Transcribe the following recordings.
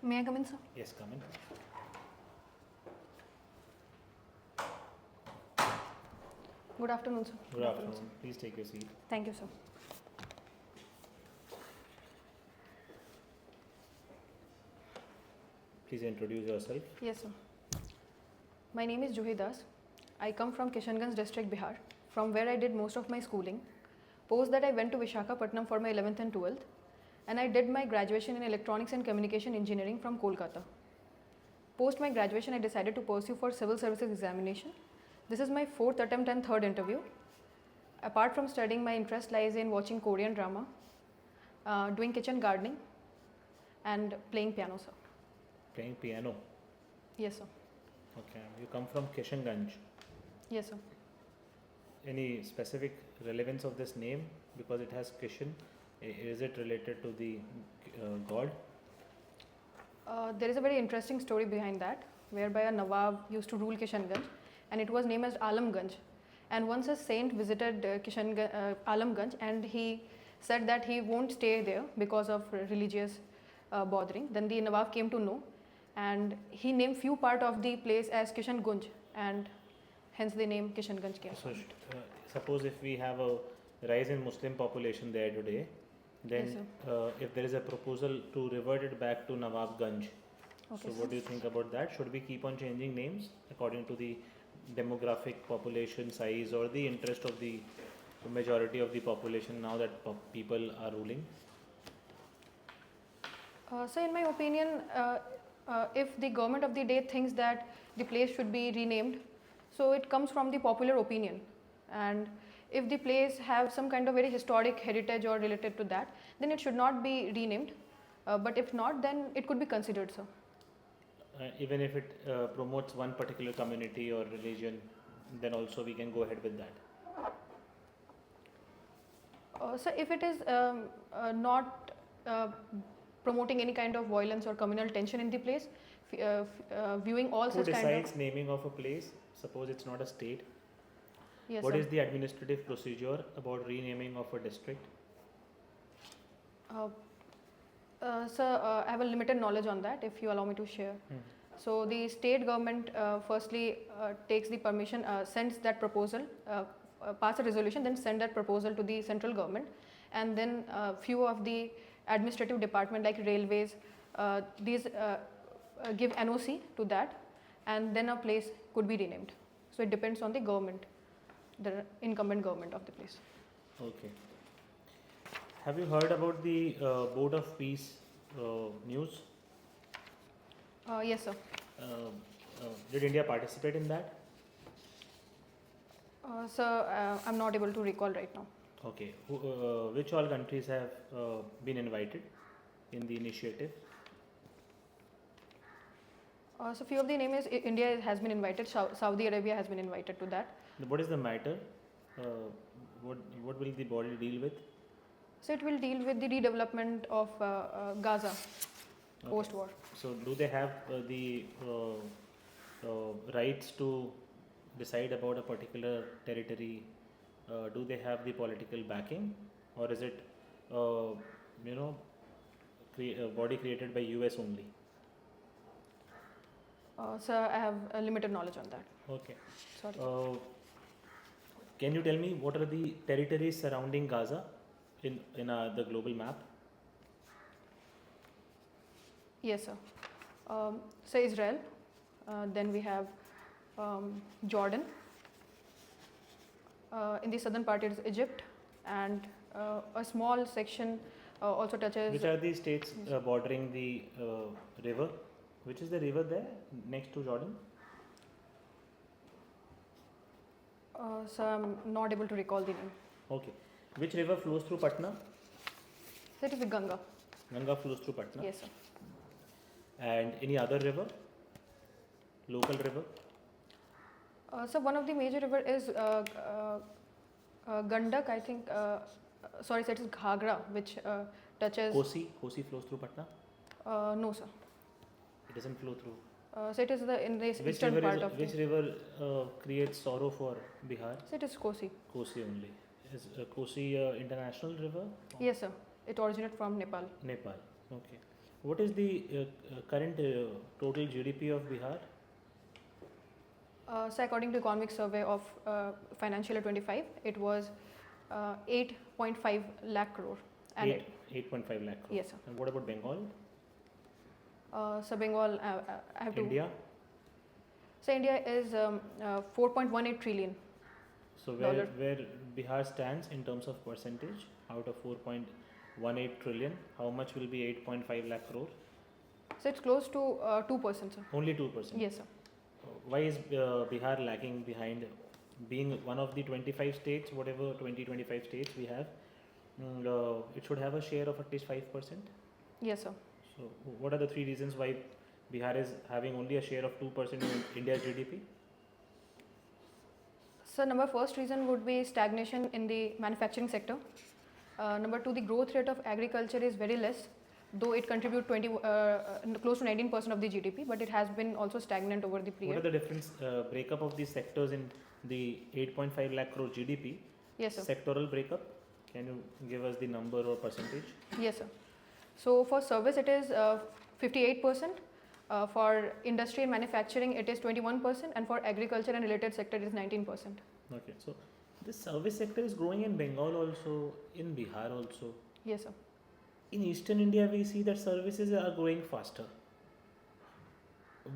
May I come in, sir? Yes, come in. Good afternoon, sir. Good afternoon. Please take your seat. Thank you, sir. Please introduce yourself. Yes, sir. My name is Juhi. I come from Kishanganj district, Bihar, from where I did most of my schooling. Post that I went to Visakhapatnam for my 11th and 12th, and I did my graduation in electronics and communication engineering from Kolkata. Post my graduation, I decided to pursue for civil services examination. This is my 4th attempt and 3rd interview. Apart from studying, my interest lies in watching Korean drama, doing kitchen gardening, and playing piano, sir. Playing piano. Yes, sir. Okay. You come from Kishanganj. Yes, sir. Any specific relevance of this name because it has Kishan? Is it related to the god? There is a very interesting story behind that, whereby a Nawab used to rule Kishanganj, and it was named as Alamganj. And once a saint visited Alamganj, and he said that he won't stay there because of religious bothering. Then the Nawab came to know, and he named few part of the place as Kishanganj, and hence the name Kishanganj came. So, suppose if we have a rise in Muslim population there today, then Yes, if there is a proposal to revert it back to Nawabganj, Okay, so what do you think about that? Should we keep on changing names according to the demographic population size or the interest of the majority of the population now that people are ruling? So in my opinion, if the government of the day thinks that the place should be renamed, so it comes from the popular opinion. And if the place have some kind of very historic heritage or related to that, then it should not be renamed. But if not, then it could be considered so. Even if it promotes one particular community or religion, then also we can go ahead with that. So if it is not promoting any kind of violence or communal tension in the place, viewing all Who such kind of... decides naming of a place? Suppose it's not a state. Yes, What sir. is the administrative procedure about renaming of a district? Sir, I have a limited knowledge on that, if you allow me to share. So the state government firstly takes the permission, sends that proposal, pass a resolution, then send that proposal to the central government, and then few of the administrative department like railways, these give NOC to that, and then a place could be renamed. So it depends on the government, the incumbent government of the place. Okay. Have you heard about the Board of Peace news? Yes, sir. Did India participate in that? Sir, I'm not able to recall right now. Okay. Which all countries have been invited in the initiative? So few of the names, India has been invited, Saudi Arabia has been invited to that. What is the matter? What will the body deal with? So it will deal with the redevelopment of Gaza post-war. So do they have the rights to decide about a particular territory? Do they have the political backing, or is it a body created by US only? Sir, I have a limited knowledge on that. Okay. Sorry. Can you tell me what are the territories surrounding Gaza in the global map? Yes, sir. So Israel, then we have Jordan. In the southern part it is Egypt, and a small section also touches... Which are the states bordering the river? Which is the river there next to Jordan? So I'm not able to recall the name. Okay. Which river flows through Patna? So it is the Ganga. Ganga flows through Patna. Yes, sir. And any other river? Local river? So one of the major river is Gandak, I think. Sorry, so it is Ghagra, which touches... Kosi flows through Patna? No, sir. It doesn't flow through. So it is in the eastern part of... Which river creates sorrow for Bihar? So it is Kosi. Kosi only. Is Kosi international river? Yes, sir. It originated from Nepal. Nepal. Okay. What is the current total GDP of Bihar? So according to economic survey of financial year 25, it was 8.5 lakh crore. And 8.5 lakh crore. Yes, sir. And what about Bengal? So Bengal, I have to. India? So India is 4.18 trillion. So where Bihar stands in terms of percentage out of 4.18 trillion, how much will be 8.5 lakh crore? So it's close to 2%, sir. Only 2%? Yes, sir. Why is Bihar lagging behind? Being one of the 25 states, whatever 20-25 states we have, it should have a share of at least 5%. Yes, sir. So what are the 3 reasons why Bihar is having only a share of 2% in India's GDP? So first reason would be stagnation in the manufacturing sector. Number 2, the growth rate of agriculture is very less, though it contributes close to 19% of the GDP, but it has been also stagnant over the period. What are the different breakup of these sectors in the 8.5 lakh crore GDP? Yes, sir. Sectoral breakup. Can you give us the number or percentage? Yes, sir. So for service it is 58%. For industry and manufacturing it is 21%, and for agriculture and related sector it is 19%. Okay, so the service sector is growing in Bengal also, in Bihar also. Yes, sir. In eastern India we see that services are growing faster.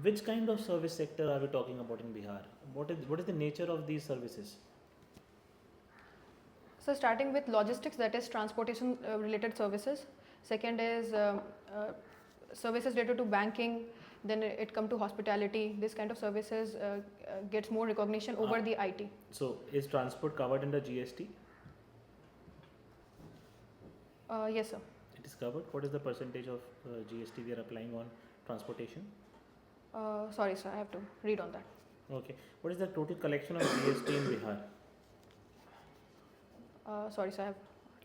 Which kind of service sector are we talking about in Bihar? What is the nature of these services? So starting with logistics, that is transportation related services. Second is services related to banking. Then it come to hospitality. This kind of services gets more recognition over the IT. So is transport covered under GST? Yes, sir. It is covered. What is the percentage of GST we are applying on transportation? Sorry, sir, I have to read on that. Okay. What is the total collection of GST in Bihar? Sorry, sir, I have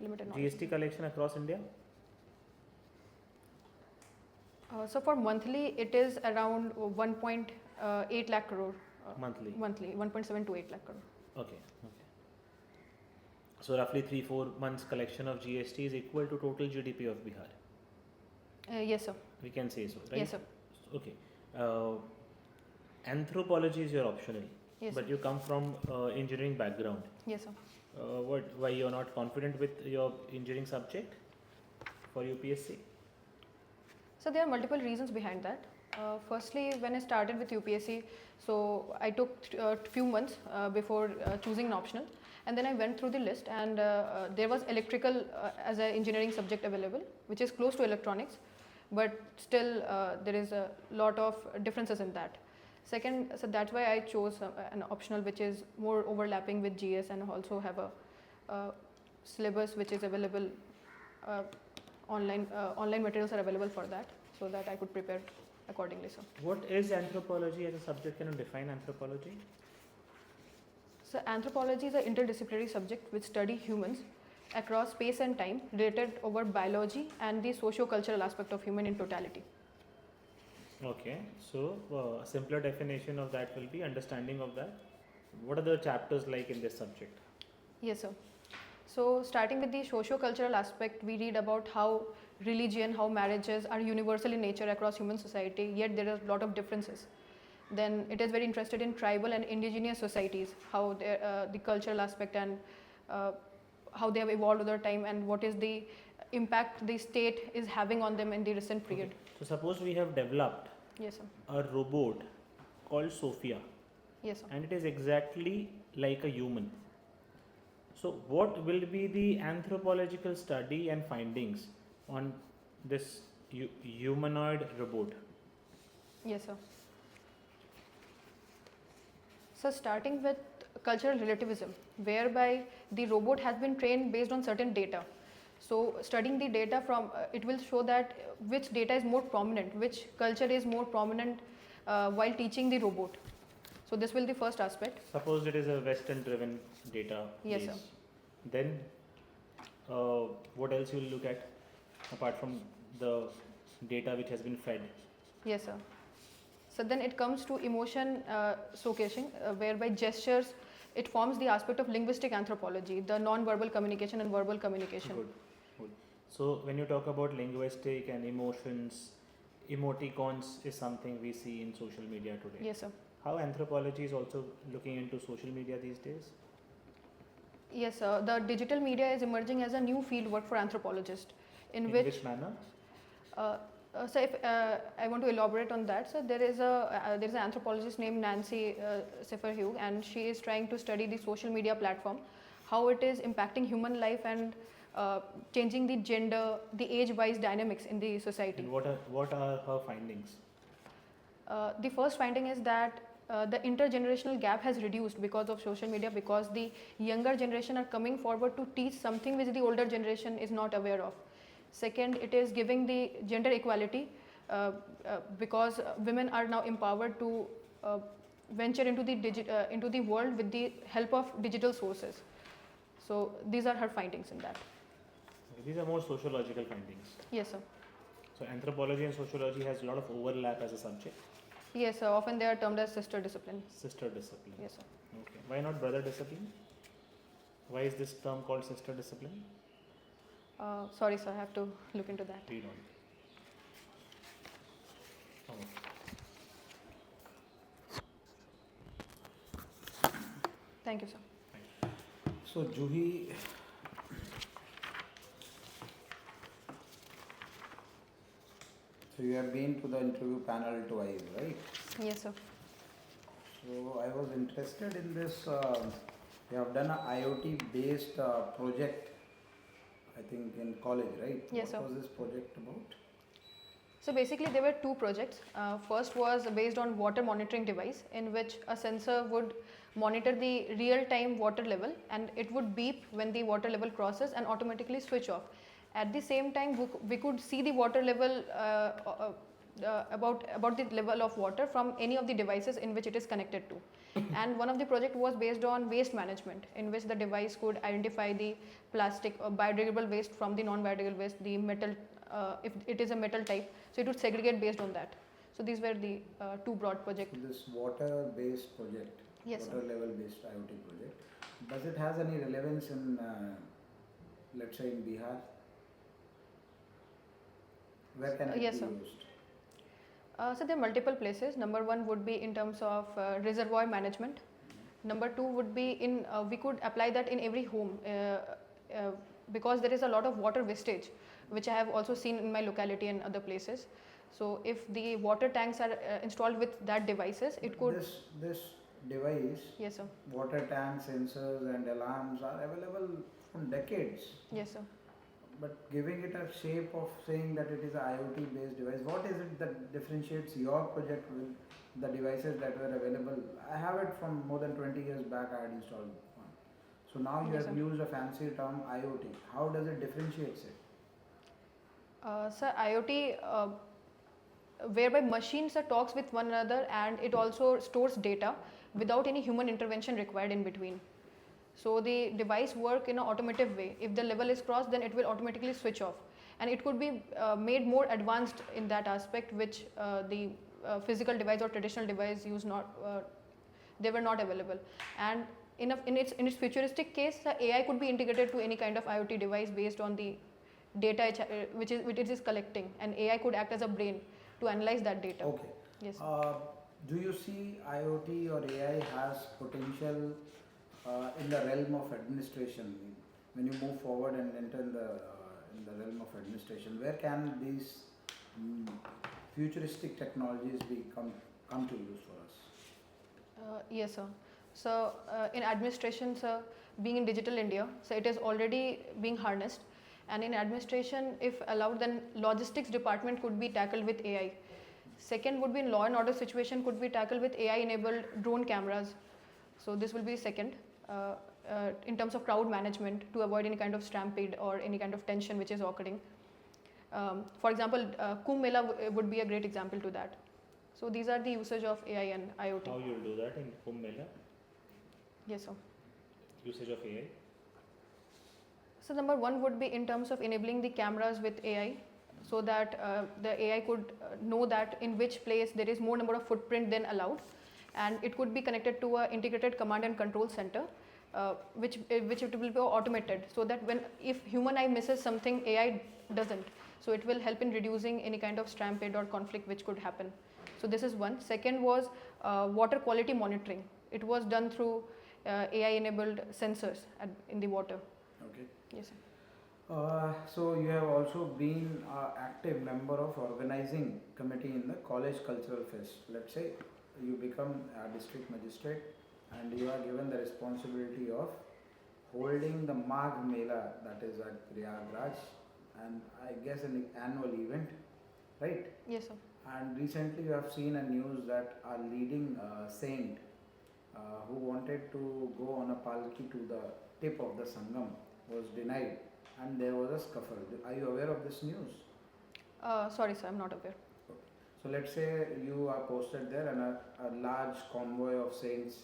limited knowledge. GST collection across India? So for monthly, it is around 1.8 lakh crore. Monthly? Monthly, 1.7 to 8 lakh crore. Okay. So roughly 3-4 months collection of GST is equal to total GDP of Bihar? Yes, sir. We can say so, right? Yes, sir. Okay. Anthropology is your optional, Yes, but sir. you come from engineering background. Yes, sir. Why you are not confident with your engineering subject for UPSC? So there are multiple reasons behind that. Firstly, when I started with UPSC, so I took a few months before choosing an optional, and then I went through the list, and there was electrical as an engineering subject available, which is close to electronics, but still there is a lot of differences in that. Second, so that's why I chose an optional which is more overlapping with GS, and also have a syllabus which is available online. Online materials are available for that, so that I could prepare accordingly. So what is anthropology as a subject? Can you define anthropology? So anthropology is an interdisciplinary subject which study humans across space and time, related over biology and the socio-cultural aspect of human in totality. Okay, so a simpler definition of that will be understanding of that. What are the chapters like in this subject? Yes, sir. So starting with the socio-cultural aspect, we read about how religion, how marriages are universal in nature across human society, yet there are a lot of differences. Then it is very interested in tribal and indigenous societies, how the cultural aspect and how they have evolved over time, and what is the impact the state is having on them in the recent period. Okay. So suppose we have developed Yes, sir. a robot called Sophia. Yes, sir. And it is exactly like a human. So what will be the anthropological study and findings on this humanoid robot? Yes, sir. So starting with cultural relativism, whereby the robot has been trained based on certain data. So studying the data from it will show that which data is more prominent, which culture is more prominent while teaching the robot. So this will be the first aspect. Suppose it is a Western driven data. Yes, base. sir. Then what else you will look at apart from the data which has been fed? Yes, sir. So then it comes to emotion showcasing, whereby gestures, it forms the aspect of linguistic anthropology, the non-verbal communication and verbal communication. Good, good. So when you talk about linguistic and emotions, emoticons is something we see in social media today. Yes, sir. How anthropology is also looking into social media these days? Yes, sir. The digital media is emerging as a new field work for anthropologists, In which manner? So if I want to elaborate on that, so there is an anthropologist named Nancy Sefferhugh, and she is trying to study the social media platform, how it is impacting human life and changing the gender, the age-wise dynamics in the society. And what are her findings? The first finding is that the intergenerational gap has reduced because of social media, because the younger generation are coming forward to teach something which the older generation is not aware of. Second, it is giving the gender equality because women are now empowered to venture into the world with the help of digital sources. So these are her findings in that. These are more sociological findings. Yes, sir. So anthropology and sociology has a lot of overlap as a subject. Yes, sir. Often they are termed as sister discipline. Sister discipline. Yes, sir. Okay. Why not brother discipline? Why is this term called sister discipline? Sorry, sir. I have to look into that. Read on. Oh. Thank you, sir. So Juhi, so you have been to the interview panel twice, right? Yes, sir. So I was interested in this. You have done an IoT based project, I think in college, right? Yes, sir. What was this project about? So basically there were two projects. First was based on water monitoring device, in which a sensor would monitor the real-time water level, and it would beep when the water level crosses and automatically switch off. At the same time, we could see the water level about the level of water from any of the devices in which it is connected to. And one of the project was based on waste management, in which the device could identify the plastic or biodegradable waste from the non-biodegradable waste, the metal, if it is a metal type, so it would segregate based on that. So these were the two broad projects. So this water based project, Yes, water sir. level based IoT project, does it has any relevance in, let's say in Bihar? Where can it Yes, be sir. used? So there are multiple places. Number one would be in terms of reservoir management. Number two would be in, we could apply that in every home because there is a lot of water wastage, which I have also seen in my locality and other places. So if the water tanks are installed with that devices, it could. This device, Yes, sir. water tank sensors and alarms are available from decades. Yes, sir. But giving it a shape of saying that it is an IoT based device, what is it that differentiates your project with the devices that were available? I have it from more than 20 years back, I had installed one. So now you Yes, have sir. used a fancy term IoT. How does it differentiate it? Sir, IoT, whereby machines talks with one another, and it also stores data without any human intervention required in between. So the device work in an automative way. If the level is crossed, then it will automatically switch off, and it could be made more advanced in that aspect, which the physical device or traditional device they were not available. And in its futuristic case, AI could be integrated to any kind of IoT device based on the data which it is collecting, and AI could act as a brain to analyze that data. Okay. Yes. Do you see IoT or AI has potential in the realm of administration? When you move forward and enter in the realm of administration, where can these futuristic technologies come to use for us? Yes, sir. So in administration, sir, being in digital India, so it is already being harnessed. And in administration, if allowed, then logistics department could be tackled with AI. Second would be in law and order situation could be tackled with AI enabled drone cameras. So this will be second. In terms of crowd management, to avoid any kind of stampede or any kind of tension which is occurring. For example, Kumbh Mela would be a great example to that. So these are the usage of AI and IoT. How you will do that in Kumbh Mela? Yes, sir. Usage of AI? So number one would be in terms of enabling the cameras with AI, so that the AI could know that in which place there is more number of footprint than allowed, and it could be connected to an integrated command and control center, which it will be automated, so that when if human eye misses something, AI doesn't. So it will help in reducing any kind of stampede or conflict which could happen. So this is one. Second was water quality monitoring. It was done through AI-enabled sensors in the water. Okay. Yes, sir. So you have also been an active member of organizing committee in the college cultural fest. Let's say you become a district magistrate and you are given the responsibility of holding the Magh Mela, that is at Prayagraj, and I guess an annual event, right? Yes, sir. And recently you have seen a news that a leading saint who wanted to go on a palki to the tip of the Sangam was denied, and there was a scuffle. Are you aware of this news? Sorry, sir, I'm not aware. So let's say you are posted there and a large convoy of saints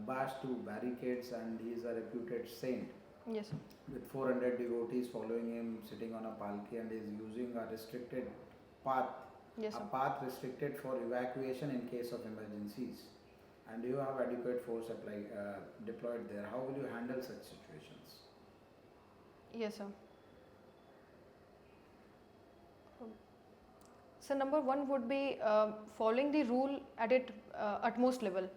bashed through barricades, and he is a reputed saint Yes, sir. with 400 devotees following him, sitting on a palki, and is using a restricted path, Yes, a sir. path restricted for evacuation in case of emergencies. And you have adequate force deployed there. How will you handle such situations? Yes, sir. So number one would be following the rule at its utmost level.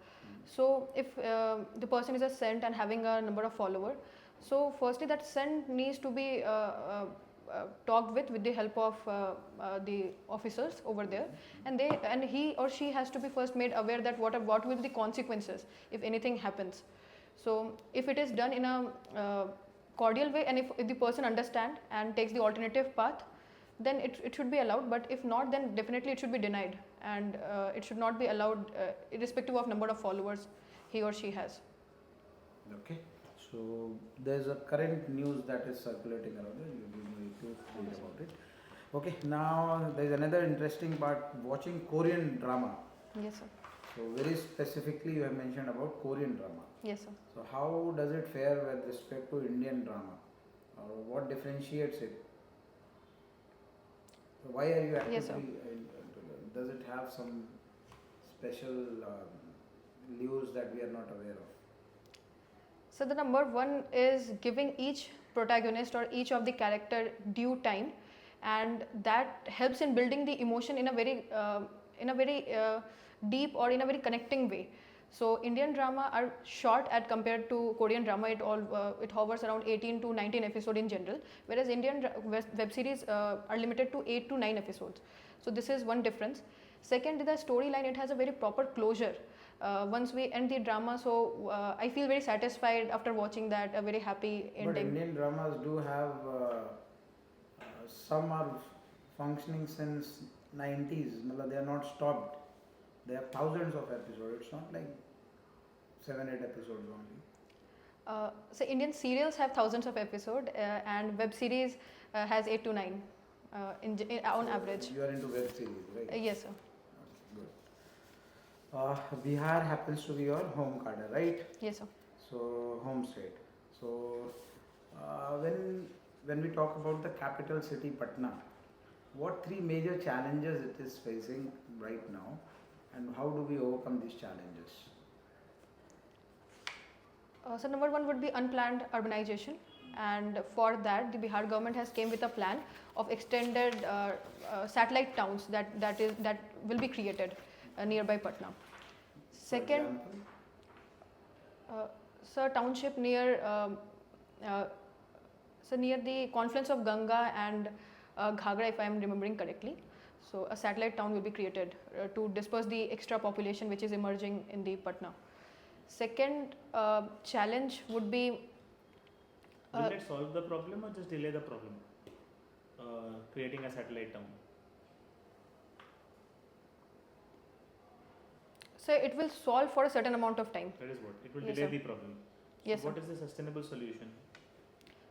So if the person is a saint and having a number of followers, so firstly that saint needs to be talked with the help of the officers over there, and he or she has to be first made aware that what will be the consequences if anything happens. So if it is done in a cordial way, and if the person understand and takes the alternative path, then it should be allowed. But if not, then definitely it should be denied, and it should not be allowed irrespective of number of followers he or she has. Okay. So there's a current news that is circulating around it. You need to read about it. Okay. Now there's another interesting part: watching Korean drama. Yes, sir. So very specifically, you have mentioned about Korean drama. Yes, sir. So how does it fare with respect to Indian drama? What differentiates it? So why are you actively? Yes, sir. Does it have some special lius that we are not aware of? So the number one is giving each protagonist or each of the character due time, and that helps in building the emotion in a very deep or in a very connecting way. So Indian drama are short as compared to Korean drama. It hovers around 18 to 19 episodes in general, whereas Indian web series are limited to 8 to 9 episodes. So this is one difference. Second, the storyline, it has a very proper closure. Once we end the drama, so I feel very satisfied after watching that, a very happy ending. But Indian dramas do have some are functioning since 90s. They are not stopped. They have thousands of episodes. It's not like 7-8 episodes only. So Indian serials have thousands of episodes, and web series has 8 to 9 on average. You are into web series, right? Yes, sir. Good. Bihar happens to be your home cadre, right? Yes, sir. So home state. So when we talk about the capital city Patna, what 3 major challenges it is facing right now, and how do we overcome these challenges? So number one would be unplanned urbanization, and for that the Bihar government has came with a plan of extended satellite towns that will be created nearby Patna. Second, so township near near the confluence of Ganga and Ghagra, if I am remembering correctly. So a satellite town will be created to disperse the extra population which is emerging in the Patna. Second challenge would be. Will it solve the problem or just delay the problem? Creating a satellite town. So it will solve for a certain amount of time. That is what. It will Yes, delay sir. the problem. Yes, So sir. what is the sustainable solution?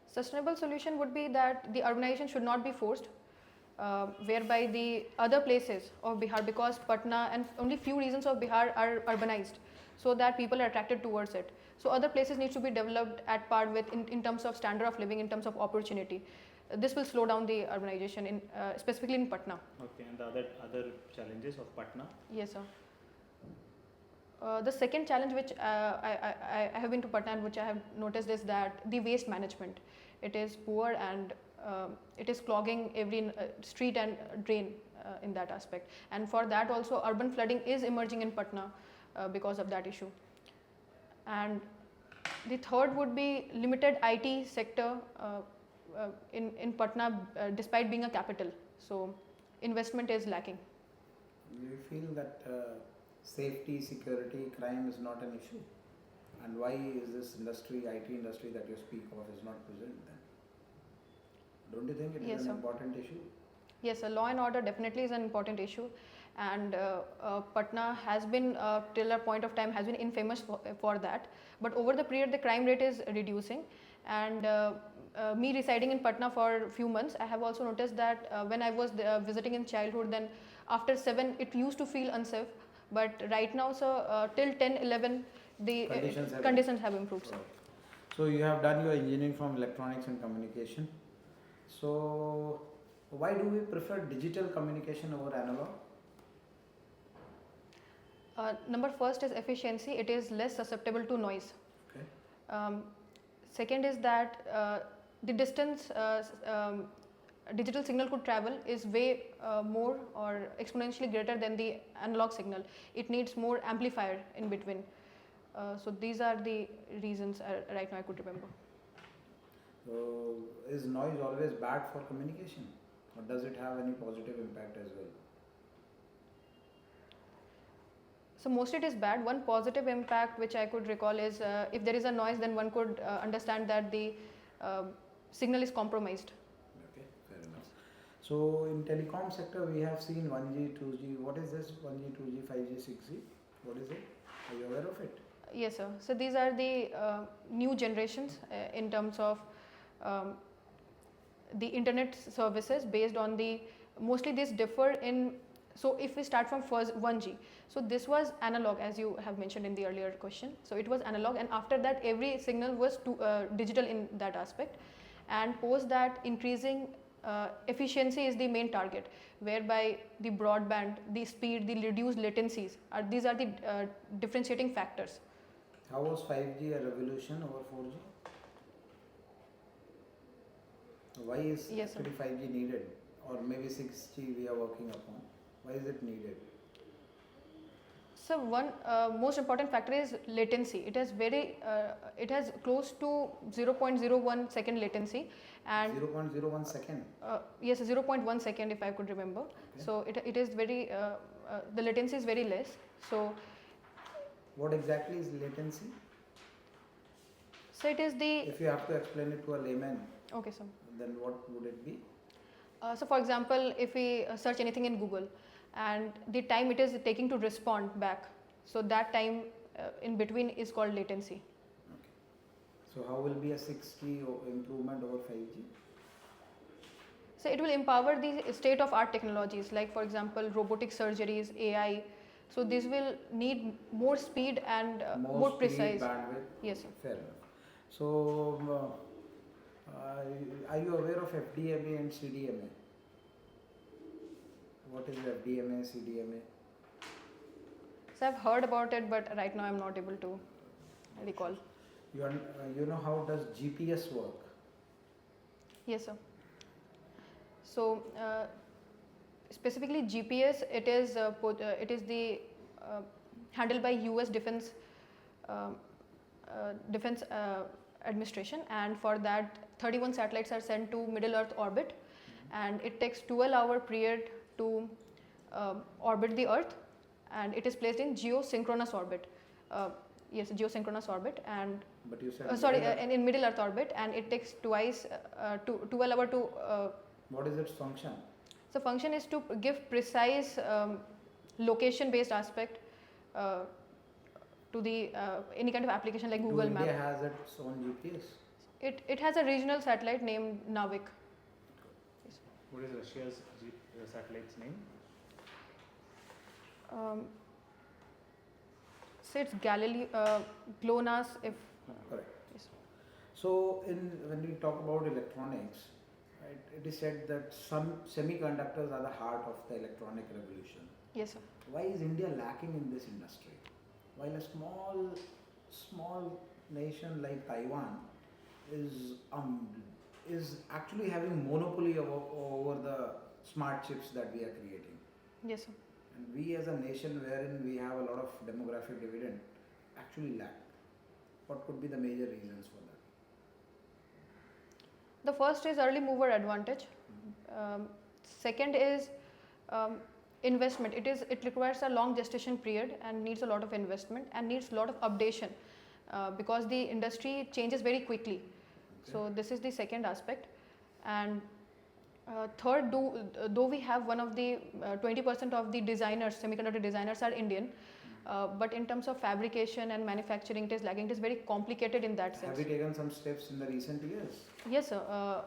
Sustainable solution would be that the urbanization should not be forced, whereby the other places of Bihar, because Patna and only few regions of Bihar are urbanized, so that people are attracted towards it. So other places need to be developed at par with in terms of standard of living, in terms of opportunity. This will slow down the urbanization, specifically in Patna. Okay, and the other challenges of Patna? Yes, sir. The second challenge which I have been to Patna and which I have noticed is that the waste management. It is poor and it is clogging every street and drain in that aspect. And for that also urban flooding is emerging in Patna because of that issue. And the third would be limited IT sector in Patna despite being a capital. So investment is lacking. Do you feel that safety, security, crime is not an issue? And why is this industry, IT industry that you speak of, is not present then? Don't you think it is Yes, an sir. important issue? Yes, law and order definitely is an important issue, and Patna has been till a point of time has been infamous for that. But over the period, the crime rate is reducing, and me residing in Patna for a few months, I have also noticed that when I was visiting in childhood, then after 7, it used to feel unsafe. But right now, so till 10, 11, the conditions have improved. Sir. So you have done your engineering from electronics and communication. So why do we prefer digital communication over analog? Number first is efficiency. It is less susceptible to noise. Okay. Second is that the distance digital signal could travel is way more or exponentially greater than the analog signal. It needs more amplifier in between. So these are the reasons right now I could remember. So is noise always bad for communication, or does it have any positive impact as well? So mostly it is bad. One positive impact which I could recall is if there is a noise, then one could understand that the signal is compromised. Okay, fair enough. So in telecom sector we have seen 1G, 2G. What is this 1G, 2G, 5G, 6G? What is it? Are you aware of it? Yes, sir. So these are the new generations in terms of the internet services based on the mostly these differ in. So if we start from first 1G, so this was analog as you have mentioned in the earlier question. So it was analog, and after that every signal was digital in that aspect, and post that increasing efficiency is the main target, whereby the broadband, the speed, the reduced latencies these are the differentiating factors. How was 5G a revolution over 4G? Why is actually 5G needed, or maybe 6G we are working upon? Why is it needed? So one most important factor is latency. It has it has close to 0.01 second latency, and 0.01 second. Yes, 0.1 second if I could remember. Okay. So it is very the latency is very less. So what exactly is latency? So it is the. If you have to explain it to a layman. Okay, sir. Then what would it be? So for example, if we search anything in Google, and the time it is taking to respond back, so that time in between is called latency. Okay. So how will be a 6G improvement over 5G? So it will empower the state of art technologies, like for example robotic surgeries, AI. So this will need more speed and more precise. Bandwidth. Yes, sir. Fair enough. So are you aware of FDMA and CDMA? What is FDMA, CDMA? So I've heard about it, but right now I'm not able to recall. You know how does GPS work? Yes, sir. So specifically GPS, it is the handled by US Defense Administration, and for that 31 satellites are sent to Middle Earth orbit, and it takes 12-hour period to orbit the Earth, and it is placed in geosynchronous orbit. Yes, geosynchronous orbit, and but you said in Middle Earth orbit, and it takes 12 hours to. What is its function? So function is to give precise location-based aspect to the any kind of application like Google Maps. India has its own GPS? It has a regional satellite named Navik. Yes. What is Russia's satellite's name? So it's GLONASS if. Correct. Yes. So when we talk about electronics, right, it is said that some semiconductors are the heart of the electronic revolution. Yes, sir. Why is India lacking in this industry? while a small nation like Taiwan is actually having monopoly over the smart chips that we are creating. Yes, sir. And we as a nation wherein we have a lot of demographic dividend actually lack. What could be the major reasons for that? The first is early mover advantage. Second is investment. It requires a long gestation period and needs a lot of investment and needs a lot of updation because the industry changes very quickly. Okay. So this is the second aspect. And third, though we have one of the 20% of the designers, semiconductor designers are Indian, but in terms of fabrication and manufacturing, it is lagging. It is very complicated in that sense. Have you taken some steps in the recent years? Yes, sir.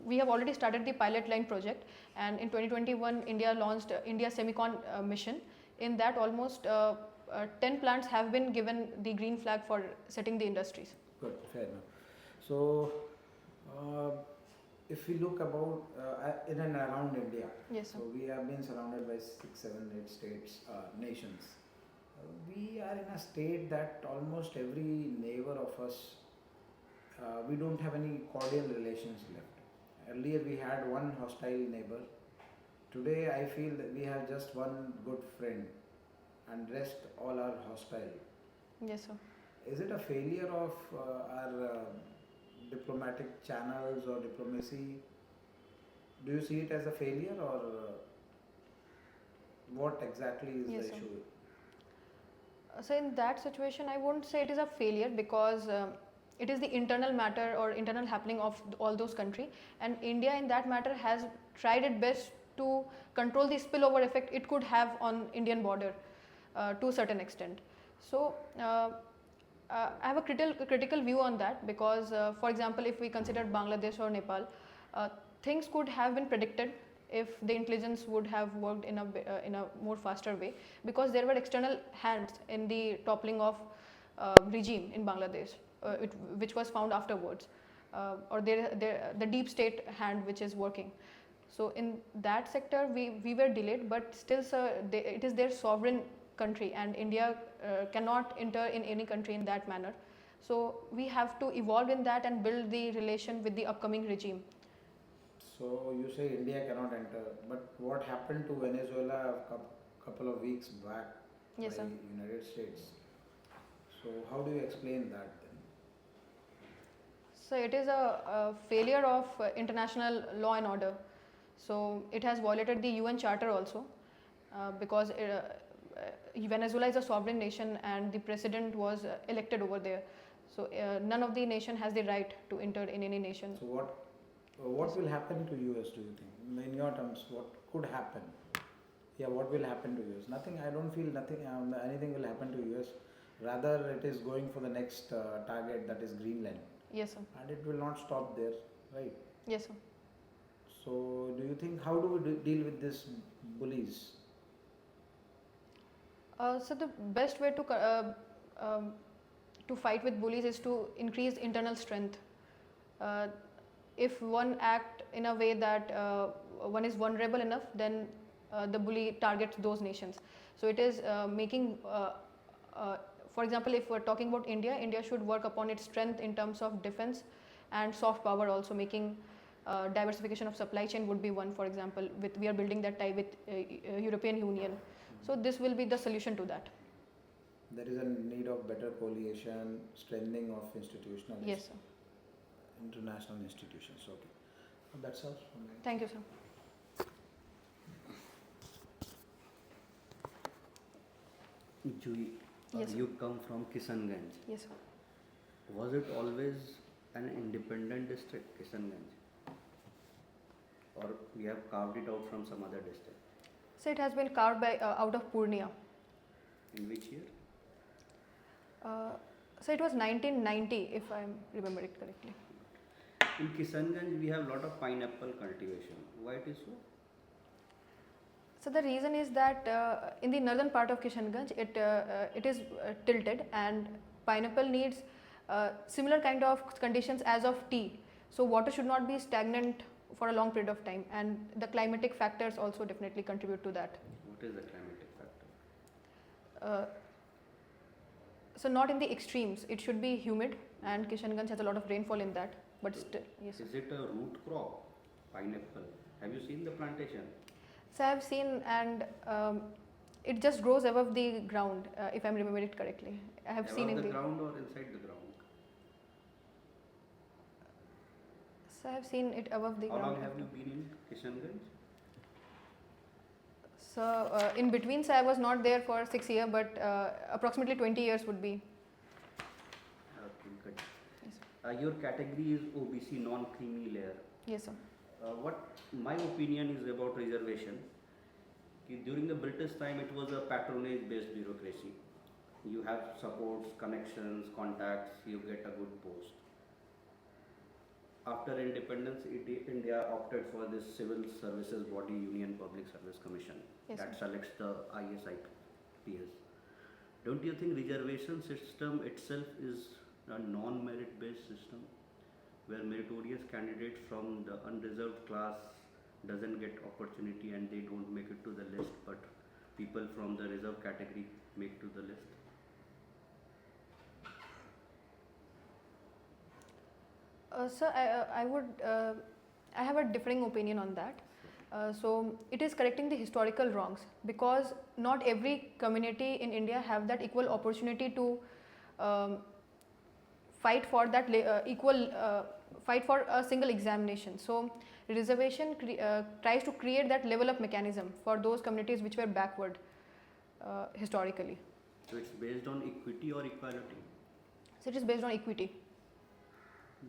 We have already started the pilot line project, and in 2021, India launched India Semicon mission. In that, almost 10 plants have been given the green flag for setting the industries. Good, fair enough. So, if we look about in and around India, Yes, sir. so we have been surrounded by 6, 7, 8 states, nations. We are in a state that almost every neighbor of us, we don't have any cordial relations left. Earlier we had one hostile neighbor. Today I feel that we have just one good friend and rest all are hostile. Yes, sir. Is it a failure of our diplomatic channels or diplomacy? Do you see it as a failure or what exactly is Yes, the sir. issue? So in that situation, I won't say it is a failure because it is the internal matter or internal happening of all those countries, and India in that matter has tried its best to control the spillover effect it could have on Indian border to a certain extent. So I have a critical view on that because, for example, if we consider Bangladesh or Nepal, things could have been predicted if the intelligence would have worked in a more faster way, because there were external hands in the toppling of regime in Bangladesh, which was found afterwards, or the deep state hand which is working. So in that sector, we were delayed, but still, sir, it is their sovereign country, and India cannot enter in any country in that manner. So we have to evolve in that and build the relation with the upcoming regime. So you say India cannot enter, but what happened to Venezuela a couple of weeks back Yes, by sir. United States? So how do you explain that then? So it is a failure of international law and order. So it has violated the UN Charter also, because Venezuela is a sovereign nation and the president was elected over there. So none of the nation has the right to enter in any nation. So what will happen to US, do you think? In your terms, what could happen? Yeah, what will happen to US? Nothing, I don't feel anything will happen to US. Rather, it is going for the next target, that is Greenland. Yes, sir. And it will not stop there, right? Yes, sir. So, do you think, how do we deal with these bullies? So the best way to fight with bullies is to increase internal strength. If one act in a way that one is vulnerable enough, then the bully targets those nations. So it is making, for example, if we're talking about India, India should work upon its strength in terms of defense and soft power also. Making diversification of supply chain would be one, for example. We are building that tie with European Union. So this will be the solution to that. There is a need of better coalition, strengthening of institutional, Yes, sir. international institutions. Okay, that's all from me. Thank you, sir. Juhi, Yes, sir. you come from Kishanganj. Yes, sir. Was it always an independent district, Kishanganj? Or we have carved it out from some other district? So it has been carved by out of Purnia. In which year? So it was 1990, if I remember it correctly. In Kishanganj, we have lot of pineapple cultivation. Why it is so? So the reason is that in the northern part of Kishanganj, it is tilted, and pineapple needs similar kind of conditions as of tea. So water should not be stagnant for a long period of time, and the climatic factors also definitely contribute to that. What is the climatic factor? So not in the extremes. It should be humid, and Kishanganj has a lot of rainfall in that. But still, yes. Is it a root crop? Pineapple. Have you seen the plantation? So I have seen, and it just grows above the ground, if I'm remembering it correctly. I have seen Above in the ground or inside the ground? So I have seen it above the How ground. long have you been in Kishanganj? So in between, so I was not there for 6 years, but approximately 20 years would be. Okay, good. Yes. Your category is OBC, non-creamy layer. Yes, sir. What my opinion is about reservation, during the British time it was a patronage based bureaucracy. You have supports, connections, contacts, you get a good post. After independence, India opted for this civil services body, Union Public Service Commission, Yes, that sir. selects the IS. Don't you think reservation system itself is a non-merit based system, where meritorious candidate from the unreserved class doesn't get opportunity and they don't make it to the list, but people from the reserved category make to the list? So I have a differing opinion on that. So it is correcting the historical wrongs, because not every community in India have that equal opportunity to fight for that fight for a single examination. So reservation tries to create that level of mechanism for those communities which were backward historically. So it's based on equity or equality? So it is based on equity.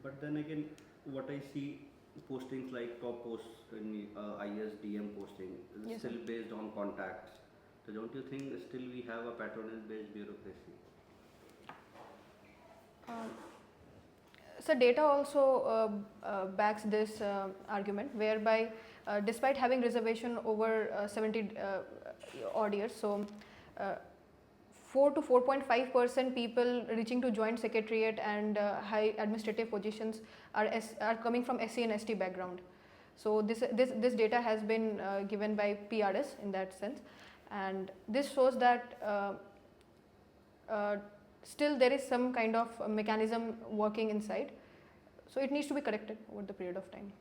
But then again, what I see postings like top posts in ISDM posting is Yes, still sir. based on contacts. So don't you think still we have a patronage based bureaucracy? So data also backs this argument, whereby despite having reservation over 70 odd years, so 4 to 4.5% people reaching to joint secretariat and high administrative positions are coming from SC and ST background. So this data has been given by PRS in that sense, and this shows that still there is some kind of mechanism working inside. So it needs to be corrected over the period of time.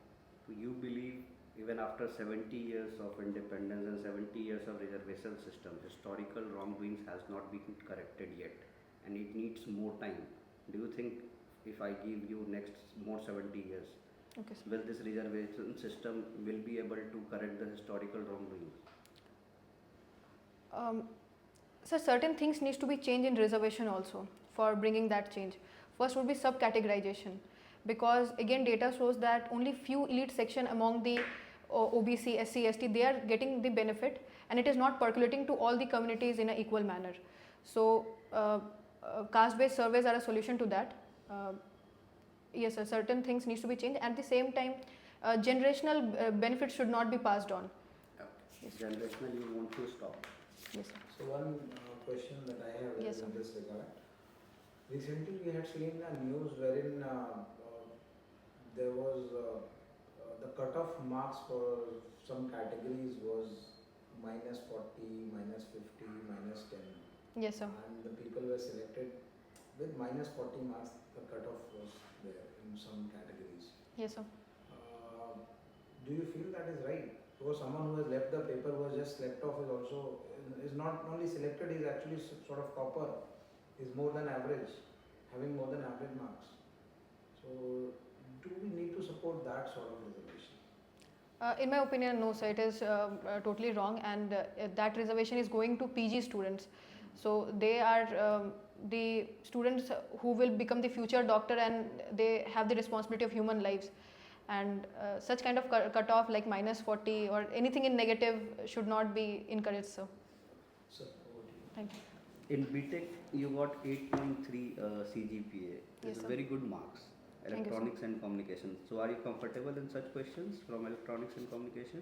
So you believe even after 70 years of independence and 70 years of reservation system, historical wrongdoings has not been corrected yet, and it needs more time. Do you think if I give you next more 70 years, Okay, sir. will this reservation system will be able to correct the historical wrongdoings? So certain things needs to be changed in reservation also for bringing that change. First would be subcategorization, because again data shows that only few elite section among the OBC, SC, ST, they are getting the benefit, and it is not percolating to all the communities in an equal manner. So caste-based surveys are a solution to that. Yes, sir, certain things needs to be changed. At the same time, generational benefits should not be passed on. Yes. Generational, you want to stop. Yes, sir. So one question that I have Yes, is in sir. this regard. Recently we had seen a news wherein there was the cutoff marks for some categories was -40, -50, -10, Yes, sir. and the people were selected with -40 marks. The cutoff was there in some categories. Yes, sir. Do you feel that is right? Because someone who has left the paper was just left off is not only selected, is actually sort of topper, is more than average, having more than average marks. So do we need to support that sort of reservation? In my opinion, no, sir. It is totally wrong, and that reservation is going to PG students. So they are the students who will become the future doctor, and they have the responsibility of human lives. And such kind of cutoff like -40 or anything in negative should not be encouraged, sir. So over to you. Thank you. In B.Tech, you got 8.3 CGPA. Yes, It's sir. very good marks. Thank you, sir. Electronics and communication. So, are you comfortable in such questions from electronics and communication?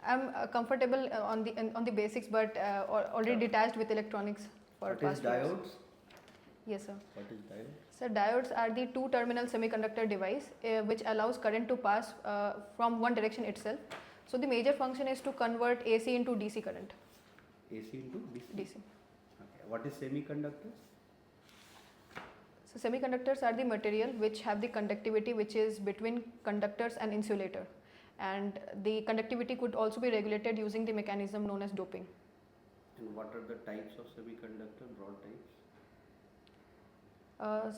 I'm comfortable on the basics, but already detached with electronics for What is past few years. diodes? Yes, sir. What is diode? So diodes are the two-terminal semiconductor device which allows current to pass from one direction itself. So the major function is to convert AC into DC current. AC into DC? DC. Okay. What is semiconductors? So semiconductors are the material which have the conductivity which is between conductors and insulator, and the conductivity could also be regulated using the mechanism known as doping. And what are the types of semiconductor, broad types?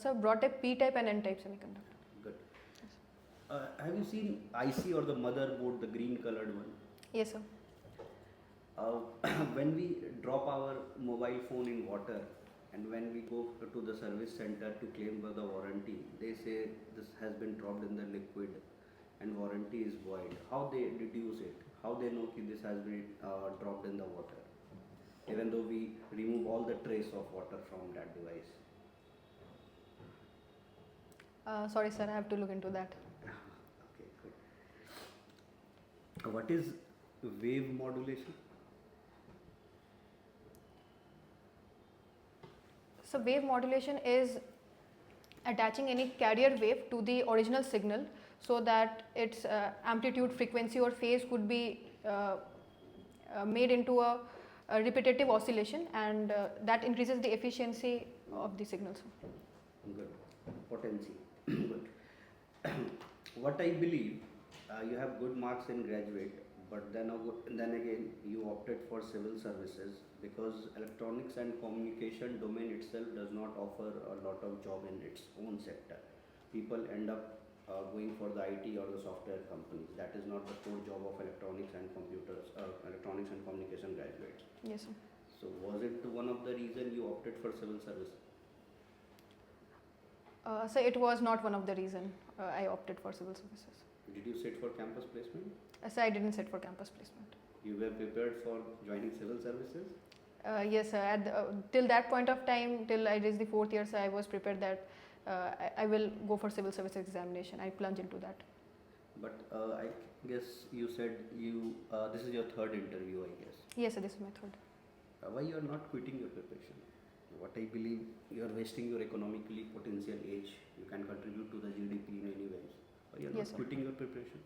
So broad type, P type and N type semiconductor. Good. Have you seen IC or the motherboard, the green colored one? Yes, sir. When we drop our mobile phone in water and when we go to the service center to claim the warranty, they say this has been dropped in the liquid and warranty is void. How they deduce it? How they know that this has been dropped in the water? Even though we remove all the trace of water from that device. Sorry, sir, I have to look into that. Okay, good. What is wave modulation? So wave modulation is attaching any carrier wave to the original signal so that its amplitude, frequency or phase could be made into a repetitive oscillation, and that increases the efficiency of the signals. Good. Potency. Good. What I believe, you have good marks in graduate, but then again you opted for civil services because electronics and communication domain itself does not offer a lot of job in its own sector. People end up going for the IT or the software companies. That is not the core job of electronics and communication graduates. Yes, sir. So was it one of the reason you opted for civil service? So it was not one of the reason I opted for civil services. Did you sit for campus placement? So I didn't sit for campus placement. You were prepared for joining civil services? Yes, sir. Till that point of time, till I reached the 4th year, so I was prepared that I will go for civil service examination. I plunge into that. But I guess you said this is your third interview, I guess. Yes, sir, this is my third. Why you are not quitting your preparation? What I believe, you are wasting your economically potential age. You can contribute to the GDP in any ways. Why you are Yes, not sir. quitting your preparation?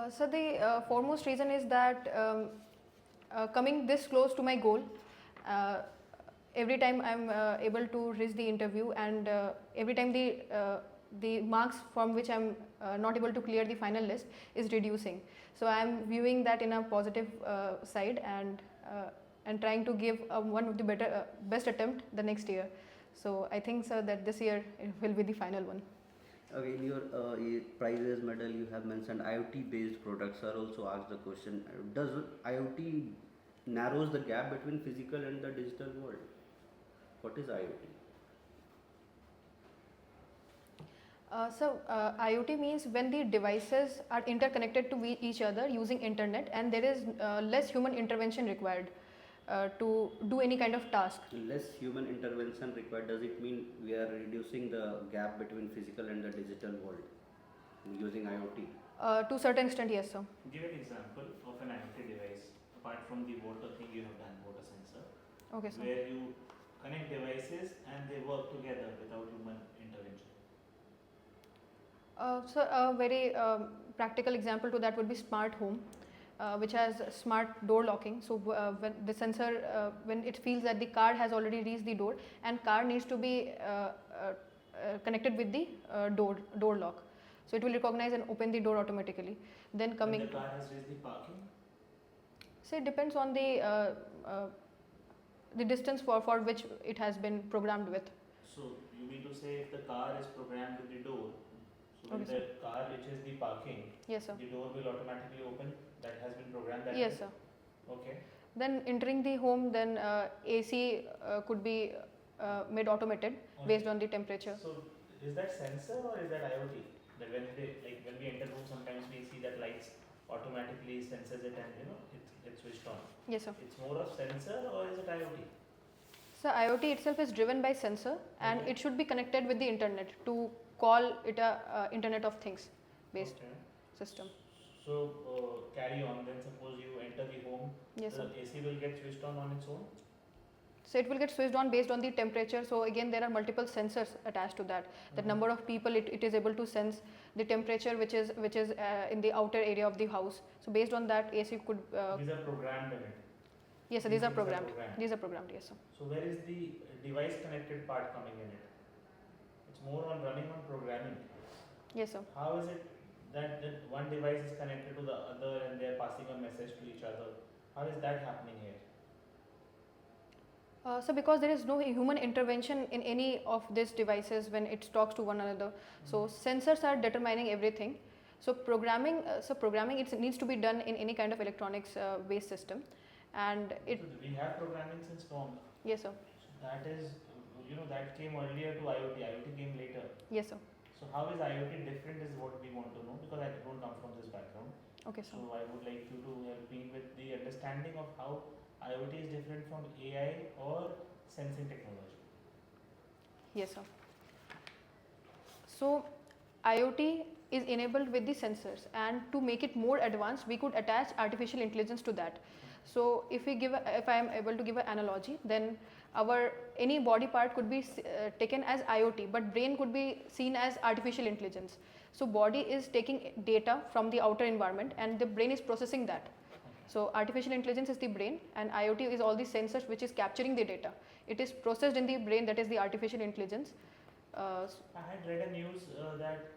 So the foremost reason is that coming this close to my goal, every time I'm able to reach the interview, and every time the marks from which I'm not able to clear the final list is reducing. So I'm viewing that in a positive side, and trying to give one of the best attempt the next year. So I think, sir, that this year it will be the final one. Okay, in your prizes medal you have mentioned IoT based products. Are also asked the question, does IoT narrows the gap between physical and the digital world? What is IoT? IoT means when the devices are interconnected to each other using internet, and there is less human intervention required to do any kind of task. Less human intervention required, does it mean we are reducing the gap between physical and the digital world using IoT? To a certain extent, yes, sir. Give an example of an IoT device apart from the water thing you have done, water sensor, Okay, sir. where you connect devices and they work together without human intervention. So a very practical example to that would be smart home, which has smart door locking. So when the sensor, when it feels that the car has already reached the door, and car needs to be connected with the door lock, so it will recognize and open the door automatically. Then coming, When the car has reached the parking, so it depends on the distance for which it has been programmed with. so you mean to say if the car is programmed with the door, so when Okay, the car reaches the parking, Yes, sir. the door will automatically open, that has been programmed that Yes, way? sir. Okay. Then entering the home, then AC could be made automated based on the temperature. So is that sensor or is that IoT? That when we enter room, sometimes we see that lights automatically senses it and it's switched on. Yes, sir. It's more of sensor or is it IoT? So IoT itself is driven by sensor, and Okay. it should be connected with the internet to call it a Internet of Things based Okay. system. So carry on. Then suppose you enter the home, Yes, the sir. AC will get switched on its own. So it will get switched on based on the temperature. So again, there are multiple sensors attached to that. The number of people it is able to sense the temperature which is in the outer area of the house. So based on that, AC could. These are programmed in it. Yes, sir. These are programmed. These are programmed. Yes, sir. So where is the device connected part coming in it? It's more on running on programming. Yes, sir. How is it that one device is connected to the other and they are passing a message to each other? How is that happening here? So because there is no human intervention in any of these devices when it talks to one another. So sensors are determining everything. So programming it needs to be done in any kind of electronics based system, and it. So we have programming since long. Yes, sir. So that is, that came earlier to IoT. IoT came later. Yes, sir. So how is IoT different is what we want to know, because I don't come from this background. Okay, sir. So I would like you to help me with the understanding of how IoT is different from AI or sensing technology. Yes, sir. So IoT is enabled with the sensors, and to make it more advanced, we could attach artificial intelligence to that. So if I am able to give an analogy, then any body part could be taken as IoT, but brain could be seen as artificial intelligence. So body is taking data from the outer environment, and the brain is processing that. So artificial intelligence is the brain, and IoT is all the sensors which is capturing the data. It is processed in the brain, that is the artificial intelligence. I had read a news that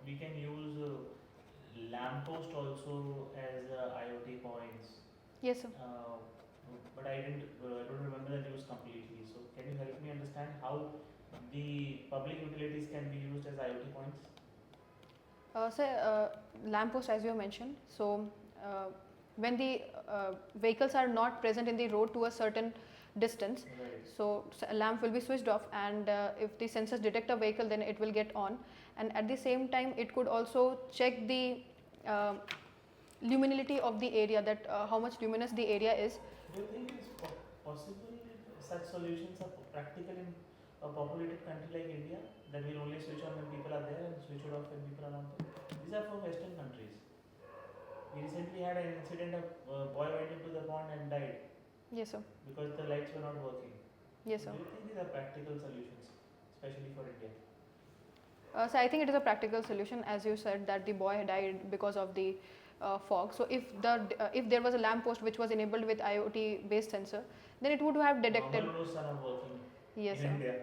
we can use lamppost also as IoT points. Yes, sir. But I don't remember the news completely. So can you help me understand how the public utilities can be used as IoT points? Lamppost, as you have mentioned. So when the vehicles are not present in the road to a certain distance, Right. so a lamp will be switched off, and if the sensors detect a vehicle, then it will get on, and at the same time it could also check the luminosity of the area, that how much luminous the area is. Do you think it's possible such solutions are practical in a populated country like India, that will only switch on when people are there and switch it off when people are not there? These are for Western countries. We recently had an incident, a boy went into the pond and died. Yes, sir. Because the lights were not working. Yes, sir. Do you think these are practical solutions, especially for India? So I think it is a practical solution, as you said that the boy died because of the fog. So if there was a lamppost which was enabled with IoT based sensor, then it would have detected. Normal roads are not working. Yes, in sir. India.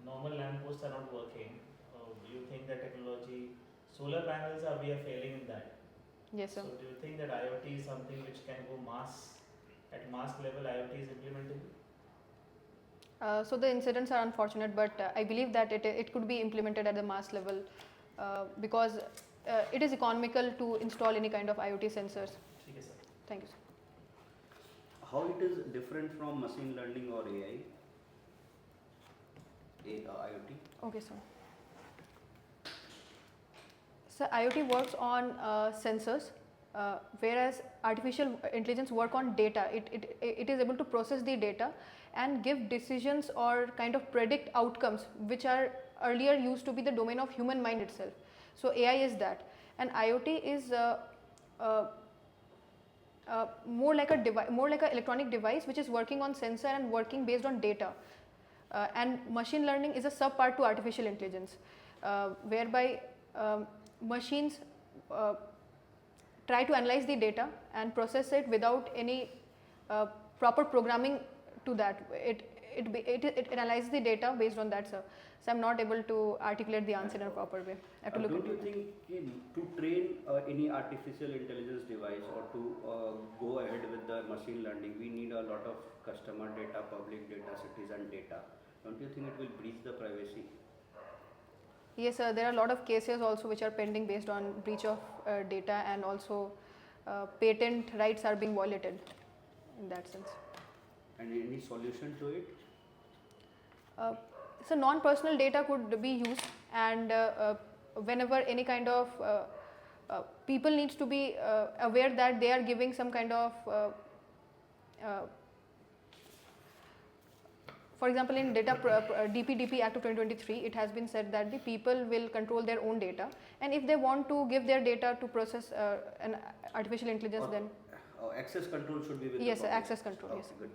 Normal lampposts are not working. You think that technology, solar panels we are failing in that. Yes, sir. So do you think that IoT is something which can go at mass level? IoT is implementable? So the incidents are unfortunate, but I believe that it could be implemented at the mass level because it is economical to install any kind of IoT sensors. Okay, sir. Thank you, sir. How it is different from machine learning or AI? IoT? Okay, sir. So IoT works on sensors, whereas artificial intelligence work on data. It is able to process the data and give decisions or kind of predict outcomes which are earlier used to be the domain of human mind itself. So AI is that, and IoT is more like an electronic device which is working on sensor and working based on data. And machine learning is a sub part to artificial intelligence, whereby machines try to analyze the data and process it without any proper programming to that. It analyzes the data based on that, sir. So I'm not able to articulate the answer in a proper way. I have to look don't into you it. think to train any artificial intelligence device or to go ahead with the machine learning, we need a lot of customer data, public data, citizen data? Don't you think it will breach the privacy? Yes, sir. There are a lot of cases also which are pending based on breach of data, and also patent rights are being violated in that sense. And any solution to it? So non-personal data could be used, and whenever any kind of people needs to be aware that they are giving some kind of for example, in DPDP Act of 2023, it has been said that the people will control their own data, and if they want to give their data to process an artificial intelligence, then access control should be with yes, the public. access control. Okay, Yes, good.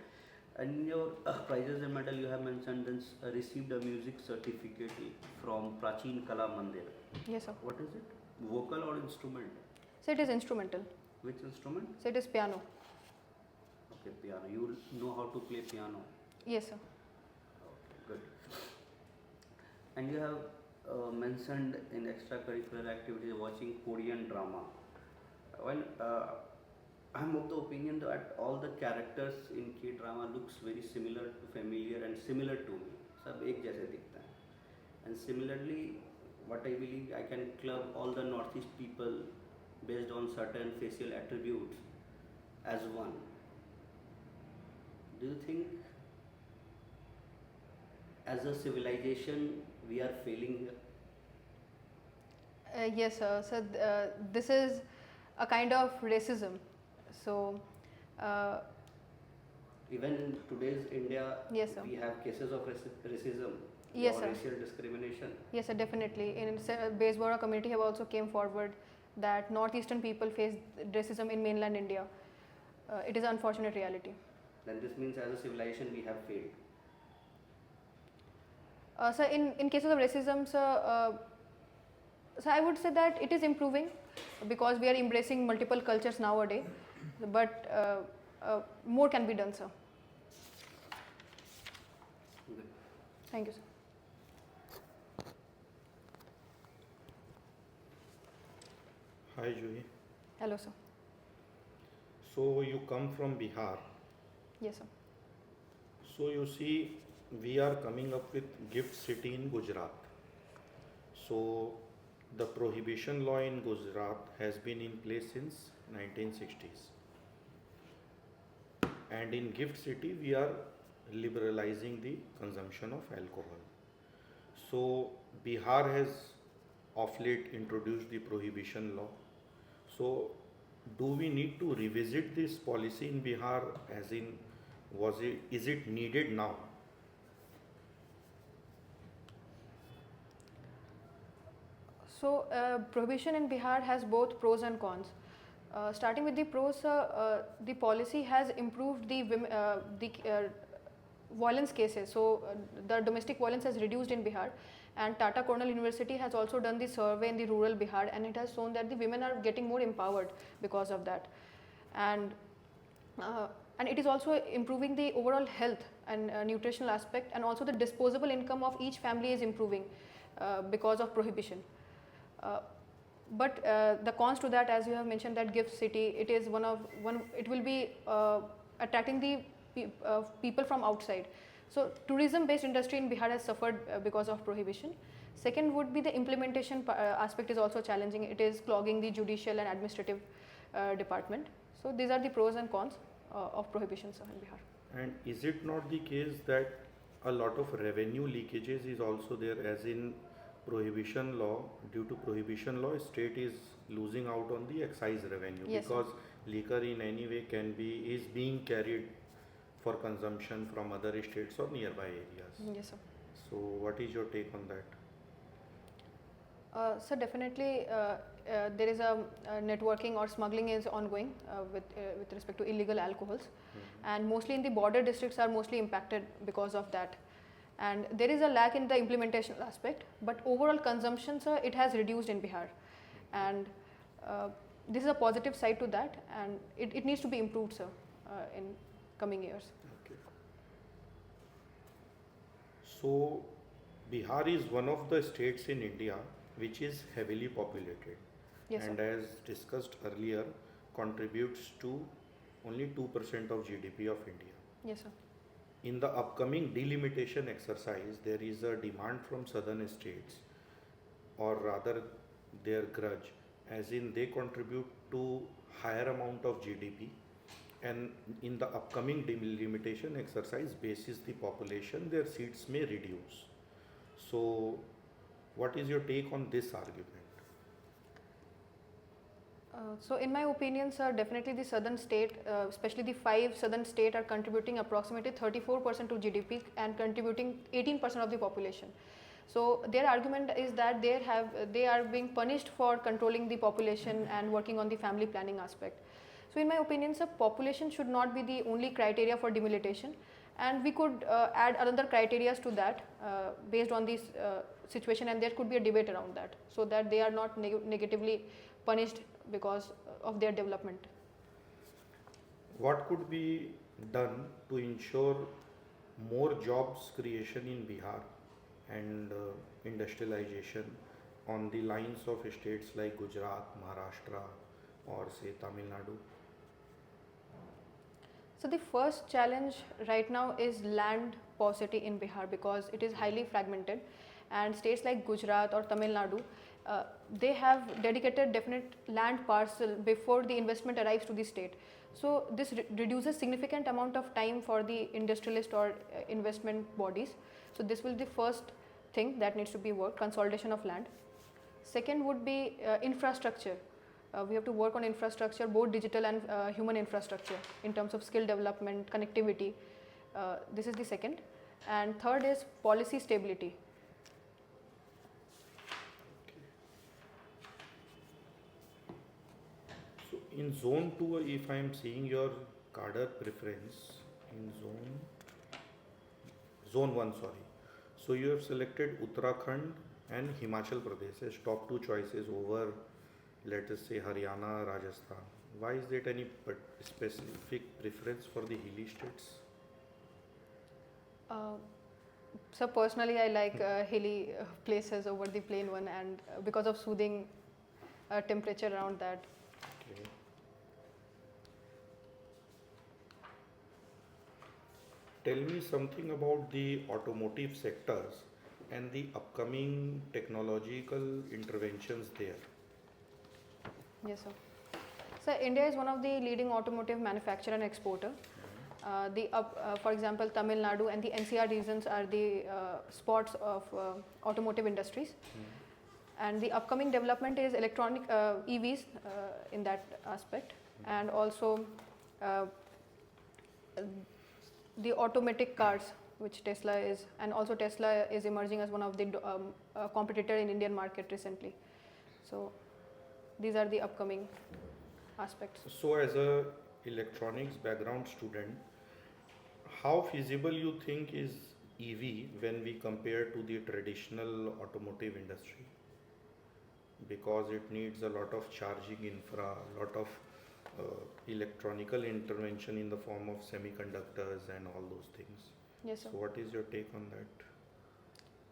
And in your prizes and medal, you have mentioned then received a music certificate from Prachin Kala Mandir. Yes, sir. What is it? Vocal or instrument? So it is instrumental. Which instrument? So it is piano. Okay, piano. You know how to play piano. Yes, sir. Okay, good. And you have mentioned in extracurricular activities watching Korean drama. Well, I'm of the opinion that all the characters in K-drama looks very similar to familiar and similar to me. सब एक जैसे दिखता है. And similarly, what I believe I can club all the Northeast people based on certain facial attributes as one. Do you think as a civilization we are failing here? Yes, sir. So this is a kind of racism. So Even in today's India, Yes, sir. we have cases of racism Yes, or sir. racial discrimination. yes, sir, definitely. In Baysboro community have also came forward that northeastern people face racism in mainland India. It is an unfortunate reality. Then this means as a civilization we have failed. So in cases of racism, sir, so I would say that it is improving because we are embracing multiple cultures nowadays, but more can be done, sir. Good. Thank you, sir. Hi Juhi. Hello, sir. So you come from Bihar. Yes, sir. So you see, we are coming up with gift city in Gujarat. So the prohibition law in Gujarat has been in place since 1960s. And in gift city, we are liberalizing the consumption of alcohol. So Bihar has of late introduced the prohibition law. So do we need to revisit this policy in Bihar, as in is it needed now? So prohibition in Bihar has both pros and cons. Starting with the pros, the policy has improved the violence cases. So the domestic violence has reduced in Bihar, and Tata Cornell University has also done the survey in the rural Bihar, and it has shown that the women are getting more empowered because of that, and it is also improving the overall health and nutritional aspect, and also the disposable income of each family is improving because of prohibition. But the cons to that, as you have mentioned, that gift city, it is it will be attracting the people from outside. So tourism based industry in Bihar has suffered because of prohibition. Second would be the implementation aspect is also challenging. It is clogging the judicial and administrative department. So these are the pros and cons of prohibition, sir, in Bihar. And is it not the case that a lot of revenue leakages is also there, as in prohibition law, due to prohibition law, state is losing out on the excise revenue? Yes, because liquor in any way is being carried for consumption from other states or nearby areas. Yes, sir. So what is your take on that? So definitely there is a networking or smuggling is ongoing with respect to illegal alcohols, and mostly in the border districts are mostly impacted because of that. And there is a lack in the implementation aspect, but overall consumption, sir, it has reduced in Bihar, and this is a positive side to that, and it needs to be improved, sir, in coming years. Okay. So Bihar is one of the states in India which is heavily populated, Yes, and sir. as discussed earlier, contributes to only 2% of GDP of India. Yes, sir. In the upcoming delimitation exercise, there is a demand from southern states, or rather their grudge, as in they contribute to higher amount of GDP, and in the upcoming delimitation exercise, basis the population, their seats may reduce. So what is your take on this argument? So in my opinion, sir, definitely the southern state, especially the 5 southern states, are contributing approximately 34% to GDP and contributing 18% of the population. So their argument is that they are being punished for controlling the population and working on the family planning aspect. So in my opinion, sir, population should not be the only criteria for demilitation, And we could add another criteria to that based on this situation, and there could be a debate around that, so that they are not negatively punished because of their development. What could be done to ensure more jobs creation in Bihar and industrialization on the lines of states like Gujarat, Maharashtra, or say Tamil Nadu? So the first challenge right now is land paucity in Bihar, because it is highly fragmented, and states like Gujarat or Tamil Nadu, they have dedicated definite land parcel before the investment arrives to the state. So this reduces significant amount of time for the industrialist or investment bodies. So this will be the first thing that needs to be worked, consolidation of land. Second would be infrastructure. We have to work on infrastructure, both digital and human infrastructure, in terms of skill development, connectivity. This is the second. And third is policy stability. So in zone 2, if I am seeing your cadre preference in zone 1, sorry. So you have selected Uttarakhand and Himachal Pradesh as top 2 choices over, let us say, Haryana, Rajasthan. Why is there any specific preference for the hilly states? So personally, I like hilly places over the plain one, and because of soothing temperature around that. Okay. Tell me something about the automotive sectors and the upcoming technological interventions there. Yes, sir. So India is one of the leading automotive manufacturer and exporter. For example, Tamil Nadu and the NCR regions are the spots of automotive industries. And the upcoming development is electronic EVs in that aspect, and also the automatic cars, which Tesla is, and also Tesla is emerging as one of the competitor in Indian market recently. So these are the upcoming aspects. So as a electronics background student, how feasible you think is EV when we compare to the traditional automotive industry? Because it needs a lot of charging infra, a lot of electronical intervention in the form of semiconductors and all those things. Yes, sir. So what is your take on that?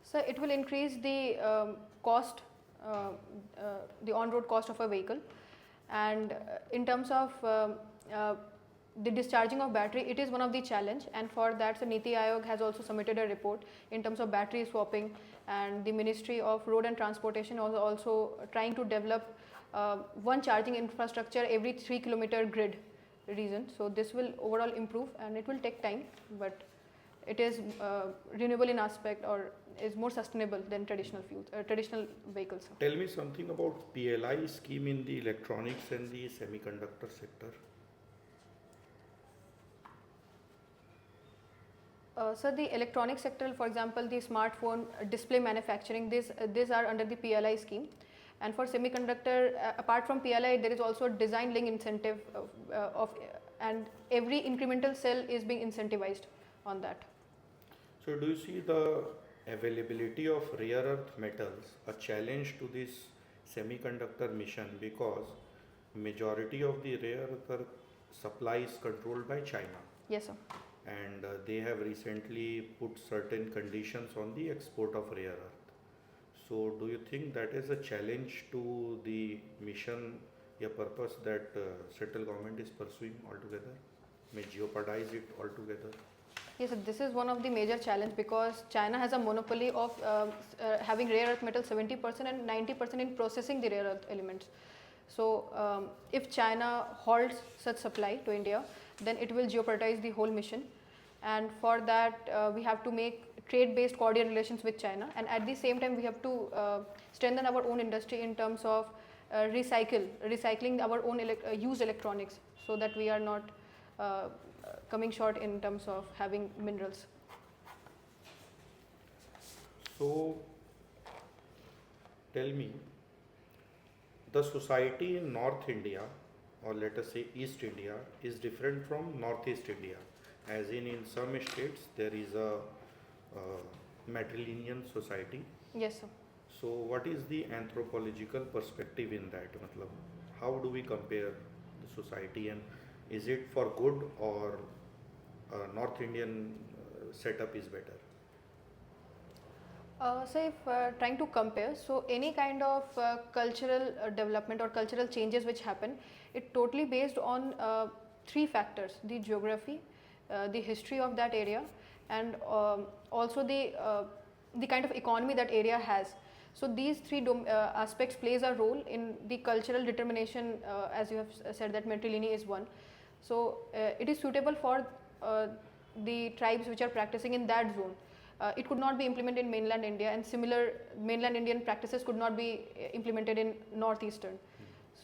So it will increase the cost, the on-road cost of a vehicle, and in terms of the discharging of battery, it is one of the challenge, and for that, so Niti Aayog has also submitted a report in terms of battery swapping, and the Ministry of Road and Transportation is also trying to develop one charging infrastructure every 3-kilometer grid region. So this will overall improve, and it will take time, but it is renewable in aspect, or is more sustainable than traditional fuels, traditional vehicles. Tell me something about PLI scheme in the electronics and the semiconductor sector. So the electronic sector, for example, the smartphone display manufacturing, these are under the PLI scheme. And for semiconductor, apart from PLI, there is also design link incentive and every incremental cell is being incentivized on that. So do you see the availability of rare earth metals a challenge to this semiconductor mission, because majority of the rare earth supply is controlled by China? Yes, sir. And they have recently put certain conditions on the export of rare earth. So do you think that is a challenge to the mission, a purpose that central government is pursuing altogether? May jeopardize it altogether? Yes, sir. This is one of the major challenge, because China has a monopoly of having rare earth metal 70% and 90% in processing the rare earth elements. So if China halts such supply to India, then it will jeopardize the whole mission. And for that, we have to make trade-based cordial relations with China, and at the same time, we have to strengthen our own industry in terms of recycling our own used electronics, so that we are not coming short in terms of having minerals. So tell me, the society in North India, or let us say East India, is different from Northeast India. as in some states there is a matrilineal society. Yes, sir. So what is the anthropological perspective in that? Matlab, how do we compare the society, and is it for good, or North Indian setup is better? So if trying to compare, so any kind of cultural development or cultural changes which happen, it totally based on three factors: the geography, the history of that area, and also the kind of economy that area has. So these three aspects plays a role in the cultural determination, as you have said that matrilineal is one. So it is suitable for the tribes which are practicing in that zone. It could not be implemented in mainland India, and similar mainland Indian practices could not be implemented in northeastern.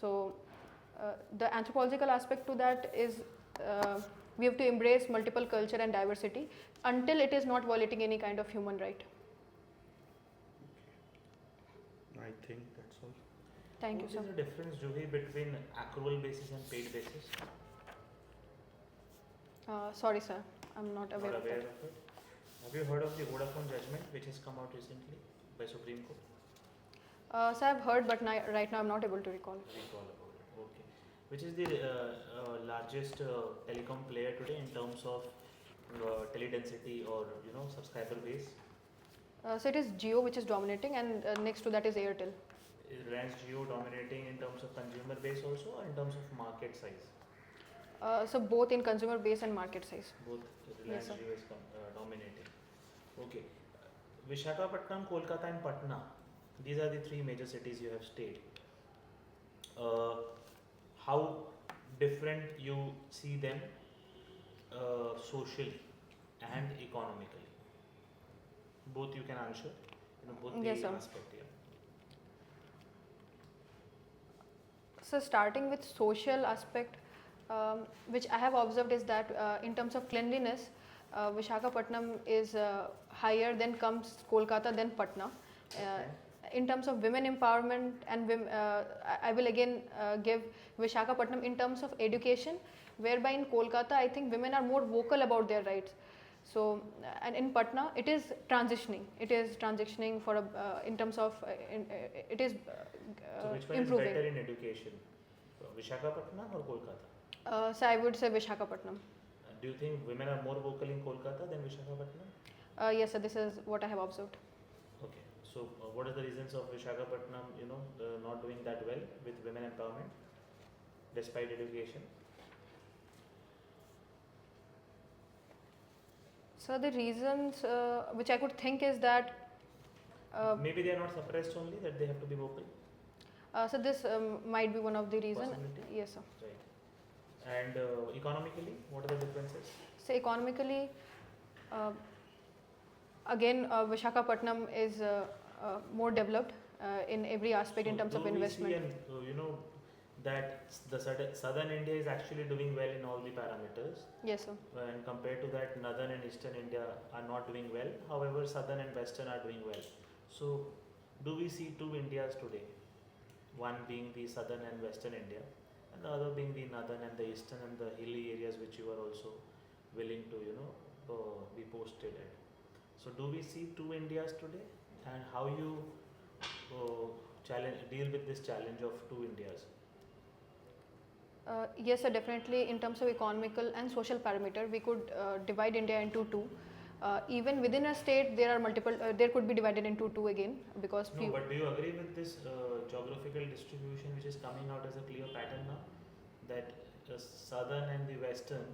So the anthropological aspect to that is we have to embrace multiple culture and diversity until it is not violating any kind of human right. I think that's all. Thank you, sir. What is the difference, Juhi, between accrual basis and paid basis? Sorry, sir, I'm not aware Not of aware that. of it. Have you heard of the Vodafone judgment which has come out recently by Supreme Court? So I've heard, but right now I'm not able to recall. Recall about it. Okay. Which is the largest telecom player today in terms of teledensity or subscriber base? So it is Jio which is dominating, and next to that is Airtel. Is Reliance Jio dominating in terms of consumer base also, or in terms of market size? So both in consumer base and market size. Both Reliance sir. Jio is dominating. Okay. Visakhapatnam, Kolkata and Patna. These are the three major cities you have stayed. How different you see them socially and economically? Both you can answer. Both Yes, the sir. aspect here. So starting with social aspect, which I have observed is that in terms of cleanliness, Visakhapatnam is higher than comes Kolkata than Patna. Okay. In terms of women empowerment and I will again give Visakhapatnam in terms of education, whereby in Kolkata I think women are more vocal about their rights. So and in Patna it is transitioning. It is transitioning for in terms of it is So which one improving. is better in education? Visakhapatnam or Kolkata? So I would say Visakhapatnam. Do you think women are more vocal in Kolkata than Visakhapatnam? Yes, sir, this is what I have observed. Okay. So what are the reasons of Visakhapatnam, not doing that well with women empowerment despite education? So the reasons which I could think is that Maybe they are not suppressed only, that they have to be vocal. so this might be one of the reasons. Possibility? Yes, sir. Right. And economically, what are the differences? So economically, again, Visakhapatnam is more developed in every aspect in terms of investment. Do we see that the southern India is actually doing well in all the parameters, Yes, sir. and compared to that, northern and eastern India are not doing well. However, southern and western are doing well. So, do we see two Indias today? One being the southern and western India, and the other being the northern and the eastern and the hilly areas which you are also willing to be posted at. So, do we see two Indias today, and how you deal with this challenge of two Indias? Yes, sir, definitely in terms of economical and social parameter, we could divide India into two. Even within a state, there are multiple, there could be divided into two again because No, but do you agree with this geographical distribution which is coming out as a clear pattern now? That southern and the western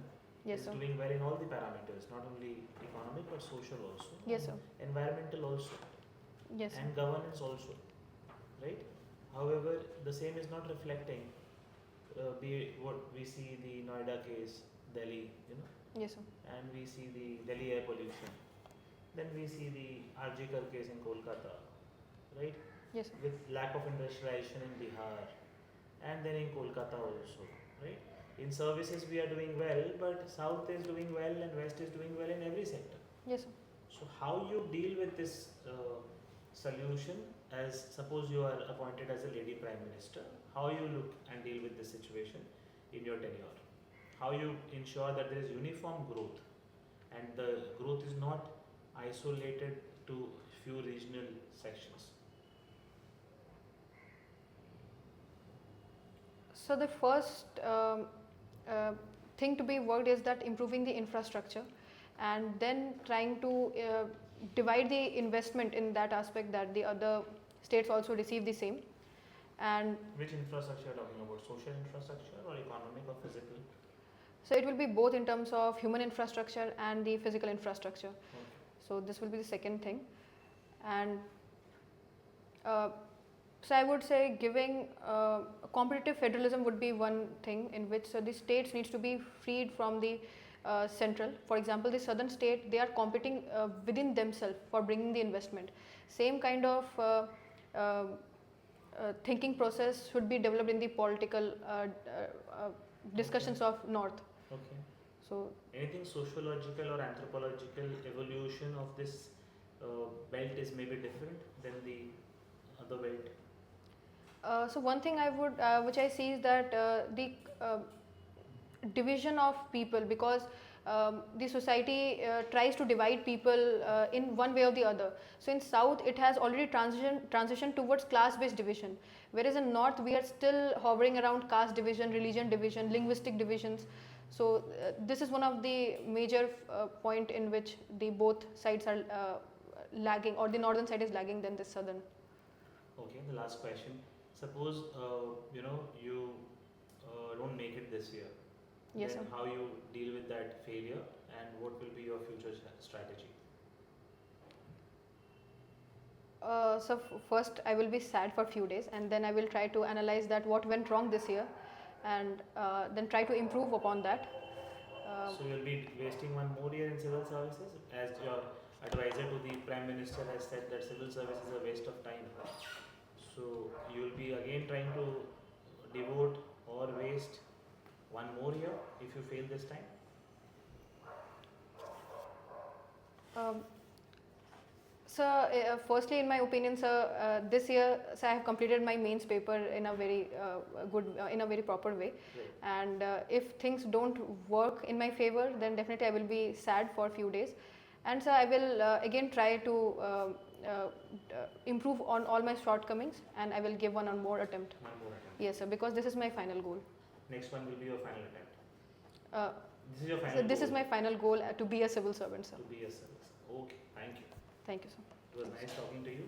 Yes, is sir. doing well in all the parameters, not only economic but social also. Yes, sir. Environmental also. Yes, sir. And governance also. Right? However, the same is not reflecting. Be it what we see the Noida case, Delhi, Yes, sir. and we see the Delhi air pollution. Then we see the Arjikar case in Kolkata, right? Yes, sir. With lack of industrialization in Bihar, and then in Kolkata also, right? In services we are doing well, but South is doing well and West is doing well in every sector. Yes, sir. So how you deal with this solution, as suppose you are appointed as a lady Prime Minister, how you look and deal with this situation in your tenure? How you ensure that there is uniform growth and the growth is not isolated to few regional sections. So the first thing to be worked is that improving the infrastructure, and then trying to divide the investment in that aspect, that the other states also receive the same. And Which infrastructure are you talking about? Social infrastructure or economic or physical? so it will be both in terms of human infrastructure and the physical infrastructure. Okay. So this will be the second thing. And so I would say giving competitive federalism would be one thing in which the states needs to be freed from the central. For example, the southern state, they are competing within themselves for bringing the investment. Same kind of thinking process should be developed in the political discussions of north. Okay. So Anything sociological or anthropological evolution of this belt is maybe different than the other belt? so one thing I would, which I see is that the division of people, because the society tries to divide people in one way or the other. So in south it has already transitioned towards class based division, whereas in north we are still hovering around caste division, religion division, linguistic divisions. So this is one of the major point in which the both sides are lagging, or the northern side is lagging than the southern. Okay, the last question. Suppose you don't make it this year. Yes, Then sir. how you deal with that failure and what will be your future strategy? So first I will be sad for a few days, and then I will try to analyze that what went wrong this year, and then try to improve upon that. So you'll be wasting one more year in civil services, as your advisor to the Prime Minister has said that civil service is a waste of time. So you'll be again trying to devote or waste one more year if you fail this time. Um, so firstly, in my opinion, sir, this year, so I have completed my mains paper in a very in a very proper way. Right. And if things don't work in my favor, then definitely I will be sad for a few days. And so I will again try to improve on all my shortcomings, and I will give one more attempt. One more attempt. Yes, sir, because this is my final goal. Next one will be your final attempt. Uh, This is your final so this goal is my final goal, to be a civil servant, sir. to be a civil servant. Okay, thank you. Thank you, sir. It was nice talking to you.